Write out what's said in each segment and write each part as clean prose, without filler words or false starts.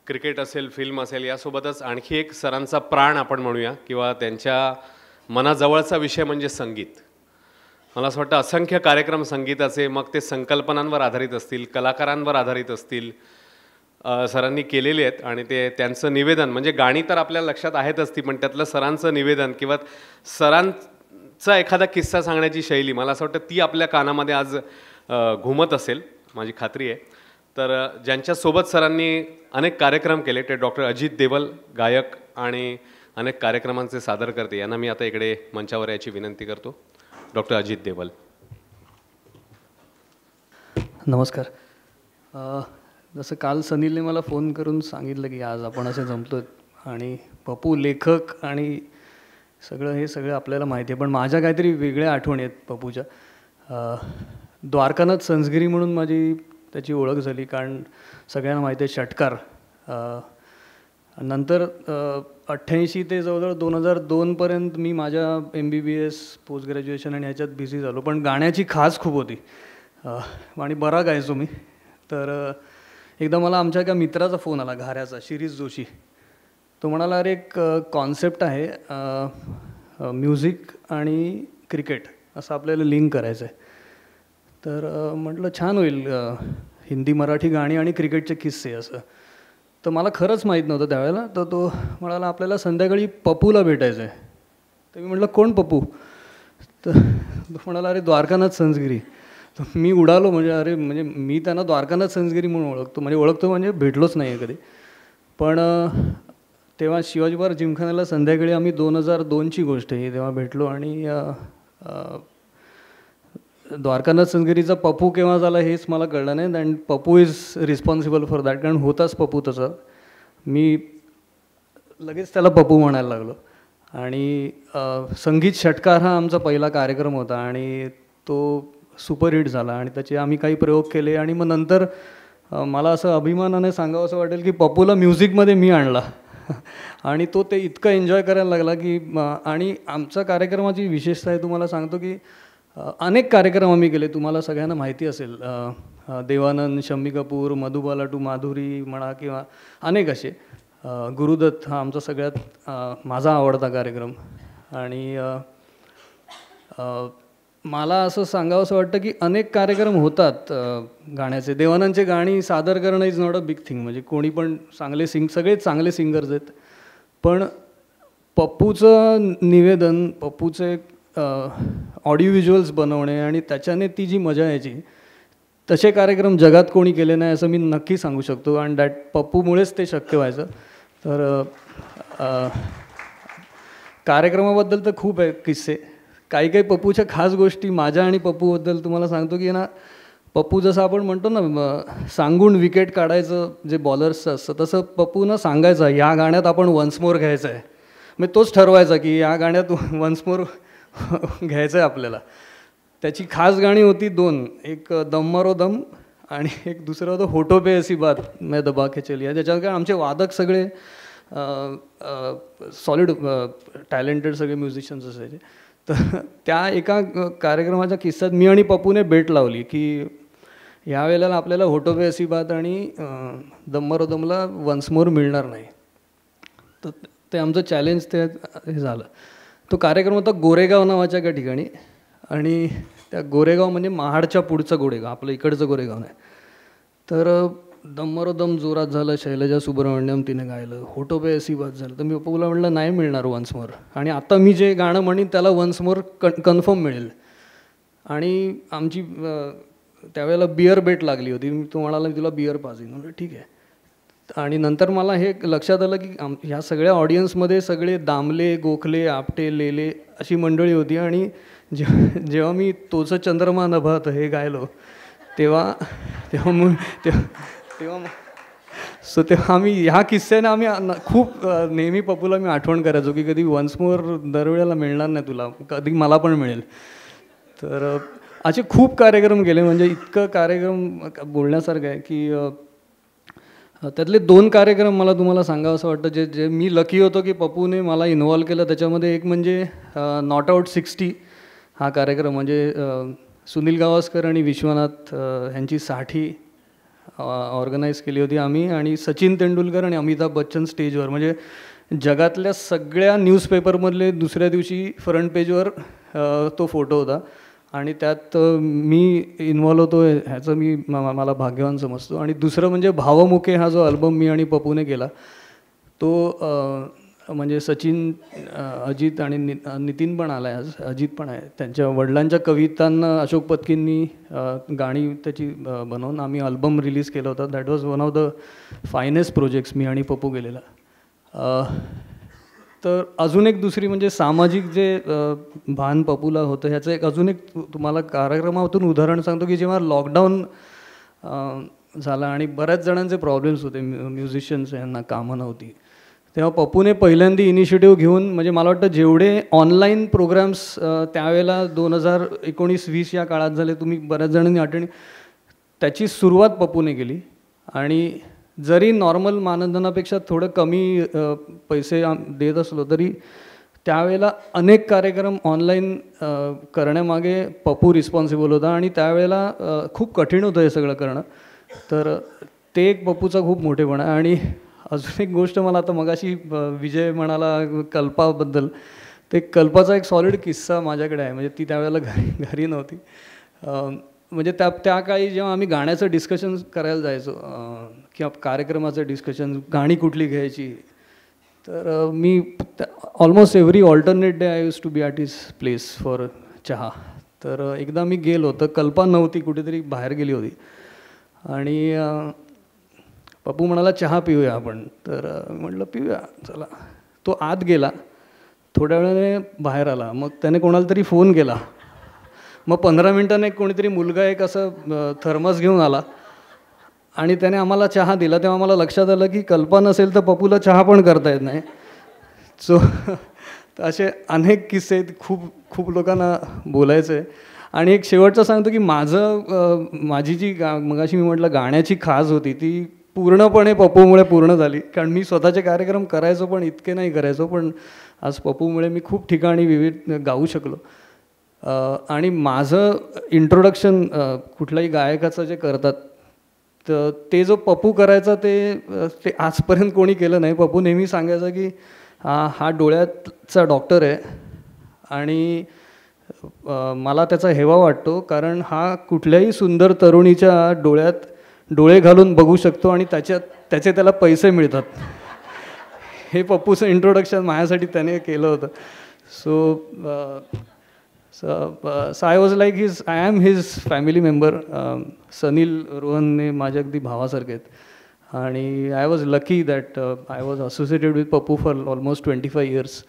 Cricket असेल, film असेल, यासोबतच आणखी एक सरांचा प्राण आपण म्हणूया किंवा त्यांच्या मनाजवळचा विषय म्हणजे संगीत. मला असं वाटतं असंख्य कार्यक्रम संगीताचे, मग ते संकल्पनांवर आधारित असतील, कलाकारांवर आधारित असतील, सरांनी केलेले आहेत. आणि ते त्यांचं निवेदन म्हणजे गाणी तर आपल्या लक्षात आहेतच ती, पण त्यातलं सरांचं निवेदन किंवा सरांचा एखादा किस्सा सांगण्याची शैली, मला असं वाटतं ती आपल्या कानामध्ये आज घुमत असेल, माझी खात्री आहे. तर ज्यांच्यासोबत सरांनी अनेक कार्यक्रम केले ते डॉक्टर अजित देवल, गायक आणि अनेक कार्यक्रमांचे सादर करते, यांना मी आता इकडे मंचावर याची विनंती करतो. डॉक्टर अजित देवल. नमस्कार. जसं काल सनीलने मला फोन करून सांगितलं की आज आपण असे जमतो आणि पप्पू लेखक आणि हे सगळं आपल्याला माहिती आहे, पण माझ्या काहीतरी वेगळ्या आठवणी आहेत पप्पूच्या. द्वारकानाथ संसगिरी म्हणून माझी त्याची ओळख झाली, कारण सगळ्यांना माहिती आहे षटकार. नंतर 88 ते जवळजवळ 2002पर्यंत मी माझ्या MBBS पोस्ट ग्रॅज्युएशन आणि ह्याच्यात बिझी झालो, पण गाण्याची खास खूप होती आणि बरा गायचो मी. तर एकदा मला आमच्या एका मित्राचा फोन आला, घाऱ्याचा, शिरीष जोशी. तो म्हणाला, अरे एक कॉन्सेप्ट आहे, म्युझिक आणि क्रिकेट असं आपल्याला लिंक करायचं आहे. तर म्हटलं छान होईल, हिंदी मराठी गाणी आणि क्रिकेटचे किस्से असं. तर मला खरंच माहीत नव्हतं त्यावेळेला. तर तो म्हणाला आपल्याला संध्याकाळी पप्पूला भेटायचं आहे. तर मी म्हटलं कोण पप्पू? तर तो म्हणाला अरे द्वारकानाथ संसगिरी. तर मी उडालो, म्हणजे मी त्यांना द्वारकानाथ संसगिरी म्हणून ओळखतो म्हणजे भेटलोच नाही आहे कधी. पण तेव्हा शिवाजी पार्क जिमखान्याला संध्याकाळी आम्ही 2002ची गोष्ट आहे, तेव्हा भेटलो. आणि द्वारकानाथ संसगिरीचा पप्पू केव्हा झाला हेच मला कळलं नाही. And Pappu is responsible for that, कारण होताच पप्पू तसं. मी लगेच त्याला पप्पू म्हणायला लागलो. आणि संगीत षटकार हा आमचा पहिला कार्यक्रम होता आणि तो सुपरहिट झाला आणि त्याचे आम्ही काही प्रयोग केले. आणि मग नंतर मला असं अभिमानाने सांगावं असं वाटेल की पप्पूला म्युझिकमध्ये मी आणला आणि तो ते इतकं एन्जॉय करायला लागला की. आणि आमच्या कार्यक्रमाची विशेषता आहे, तुम्हाला सांगतो की अनेक कार्यक्रम आम्ही केले, तुम्हाला सगळ्यांना माहिती असेल. देवानंद, शम्मी कपूर, मधुबाला टू माधुरी म्हणा किंवा अनेक असे. गुरुदत्त हा आमचा सगळ्यात माझा आवडता कार्यक्रम. आणि मला असं सांगावं असं वाटतं की अनेक कार्यक्रम होतात गाण्याचे. देवानंदचे गाणी सादर करणं is not a big thing, म्हणजे कोणी पण सगळेच चांगले सिंगर्स आहेत. पण पप्पूचं निवेदन, पप्पूचे ऑडिओ व्हिज्युअल्स बनवणे आणि त्याच्याने ती जी मजा यायची, तसे कार्यक्रम जगात कोणी केले नाही असं मी नक्की सांगू शकतो. आणि दॅट पप्पूमुळेच ते शक्य व्हायचं. तर कार्यक्रमाबद्दल तर खूप आहे किस्से. काही पप्पूच्या खास गोष्टी माझ्या आणि पप्पूबद्दल तुम्हाला सांगतो की ना, पप्पू जसं आपण म्हणतो ना सांगून विकेट काढायचं जे बॉलर्सचं असतं, तसं पप्पूनं सांगायचं या गाण्यात आपण वन्स मोर घ्यायचं आहे. मग तोच ठरवायचा की या गाण्यात वन्स मोर घ्यायचं आहे आपल्याला. त्याची खास गाणी होती 2, एक दम मारो दम आणि एक दुसरं होतं होठो पे ऐसी बात मैं दबा के चली. त्याच्यात काय आमचे वादक सगळे सॉलिड टॅलेंटेड सगळे म्युझिशियन्स असायचे. तर त्या एका कार्यक्रमाच्या किस्स्यात मी आणि पप्पूने बेट लावली की ह्या वेळेला आपल्याला होठो पे ऐसी बात आणि दम मारो दमला वन्स मोर मिळणार नाही. तर ते आमचं चॅलेंज ते हे झालं. तो कार्यक्रम होता गोरेगाव नावाच्या एका ठिकाणी. आणि त्या गोरेगाव म्हणजे महाडच्या पुढचं गोरेगाव, आपलं इकडचं गोरेगाव नाही. तर दम मारो दम जोरात झालं, शैलजा सुब्रमण्यम तिने गायलं, होठो पे ऐसी बात झालं. तर मी पप्पूला म्हटलं नाही मिळणार वन्स मोर, आणि आता मी जे गाणं म्हणीन त्याला वन्स मोर कन्फर्म मिळेल. आणि आमची त्यावेळेला बिअर बेट लागली होती. तो म्हणाला मी तुला बिअर पाजीन. म्हटलं ठीक आहे. आणि नंतर मला हे लक्षात आलं की ह्या सगळ्या ऑडियन्समध्ये सगळे दामले, गोखले, आपटे, लेले अशी मंडळी होती. आणि जेव्हा मी तोच चंद्रमा नभात हे गायलो तेव्हा आम्ही ह्या किस्स्याने आम्ही खूप नेहमी पप्पूला मी आठवण करायचो की कधी वन्स मोर दरवेळेला मिळणार नाही तुला, कधी मला पण मिळेल. तर असे खूप कार्यक्रम केले, म्हणजे इतकं कार्यक्रम बोलण्यासारखं आहे की त्यातले 2 कार्यक्रम मला तुम्हाला सांगावं असं वाटतं जे मी लकी होतो की पप्पूने मला इन्व्हॉल्व केलं. त्याच्यामध्ये एक म्हणजे नॉट आउट 60 हा कार्यक्रम, म्हणजे सुनील गावस्कर आणि विश्वनाथ यांची साठी ऑर्गनाईज केली होती आम्ही, आणि सचिन तेंडुलकर आणि अमिताभ बच्चन स्टेजवर, म्हणजे जगातल्या सगळ्या न्यूजपेपरमधले दुसऱ्या दिवशी फ्रंट पेजवर तो फोटो होता, आणि त्यात मी इन्व्हॉल्व होतो ह्याचं मी मला भाग्यवान समजतो. आणि दुसरं म्हणजे भावमुखे हा जो अल्बम मी आणि पपूने केला तो म्हणजे सचिन, अजित आणि नितीन पण आला आहे आज, अजित पण आहे, त्यांच्या वडिलांच्या कवितांना अशोक पत्कींनी गाणी त्याची बनवून आम्ही अल्बम रिलीज केला होता. That was one of the finest projects मी आणि पप्पू केलेला. तर अजून एक दुसरी म्हणजे सामाजिक जे भान पपूला होतं ह्याचं एक अजून एक तुम्हाला कार्यक्रमातून उदाहरण सांगतो की जेव्हा लॉकडाऊन झाला आणि बऱ्याच जणांचे प्रॉब्लेम्स होते, म्युझिशियन्स यांना कामं नव्हती, तेव्हा पपूने पहिल्यांदा इनिशिएटिव्ह घेऊन, म्हणजे मला वाटतं जेवढे ऑनलाईन प्रोग्राम्स त्यावेळेला 2019-20 या काळात झाले, तुम्ही बऱ्याच जणांनी अटेंड, त्याची सुरुवात पपूने केली. आणि जरी नॉर्मल मानधनापेक्षा थोडं कमी पैसे देत असलो तरी त्यावेळेला अनेक कार्यक्रम ऑनलाईन करण्यामागे पप्पू रिस्पॉन्सिबल होता, आणि त्यावेळेला खूप कठीण होतं हे सगळं करणं. तर ते एक पप्पूचा खूप मोठेपणा आहे. आणि अजून एक गोष्ट मला आता मगाशी विजय म्हणाला कल्पाबद्दल, ते कल्पाचा एक सॉलिड किस्सा माझ्याकडे आहे. म्हणजे ती त्यावेळेला घरी नव्हती. म्हणजे त्या काळी जेव्हा आम्ही गाण्याचं डिस्कशन करायला जायचो किंवा कार्यक्रमाचं डिस्कशन, गाणी कुठली घ्यायची, तर मी almost every alternate day I used to be at his place for chaha. तर एकदा मी गेलो तर कल्पना नव्हती, कुठेतरी बाहेर गेली होती, आणि पप्पू म्हणाला चहा पिऊया आपण. तर म्हटलं पिऊया चला. तो आत गेला, थोड्या वेळाने बाहेर आला, मग त्याने कोणाला तरी फोन केला, मग 15 मिनिटांनी कोणीतरी मुलगा एक असं थर्मस घेऊन आला आणि त्याने आम्हाला चहा दिला. तेव्हा मला लक्षात आलं की कल्पना नसेल तर पप्पूला चहा पण करता येत नाही. सो असे अनेक किस्से आहेत, खूप लोकांना बोलायचं आहे. आणि एक शेवटचं सांगतो की माझी जी मगाशी मी म्हटलं गाण्याची खाज होती ती पूर्णपणे पप्पूमुळे पूर्ण झाली. कारण मी स्वतःचे कार्यक्रम करायचो पण इतके नाही करायचो, पण आज पप्पूमुळे मी खूप ठिकाणी विविध गाऊ शकलो. आणि माझं इंट्रोडक्शन कुठल्याही गायकाचं जे करतात तर ते जो पप्पू करायचा ते आजपर्यंत कोणी केलं नाही. पप्पू नेहमी सांगायचा की हा डोळ्याचा डॉक्टर आहे, आणि मला त्याचा हेवा वाटतो कारण हा कुठल्याही सुंदर तरुणीच्या डोळ्यात डोळे घालून बघू शकतो आणि त्याचे त्याला पैसे मिळतात. हे पप्पूचं इंट्रोडक्शन माझ्यासाठी त्याने केलं होतं. So I was like I am his family member. Sunil रोहनने माझ्या अगदी भावासारखे आहेत, आणि I was lucky that I was associated with Pappu for almost 25 years.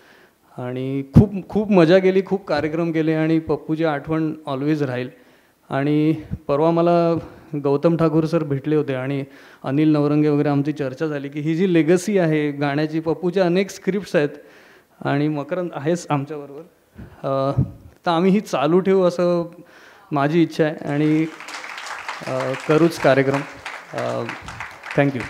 आणि खूप मजा केली, खूप कार्यक्रम केले, आणि पप्पूची आठवण ऑलवेज राहील. आणि परवा मला गौतम ठाकूर सर भेटले होते आणि अनिल नवरंगे वगैरे आमची चर्चा झाली की ही जी लेगसी आहे गाण्याची, पप्पूच्या अनेक स्क्रिप्ट्स आहेत आणि मकरंद आहेच आमच्याबरोबर, तर आम्ही ही चालू ठेवू असं माझी इच्छा आहे आणि करूच कार्यक्रम. थँक्यू.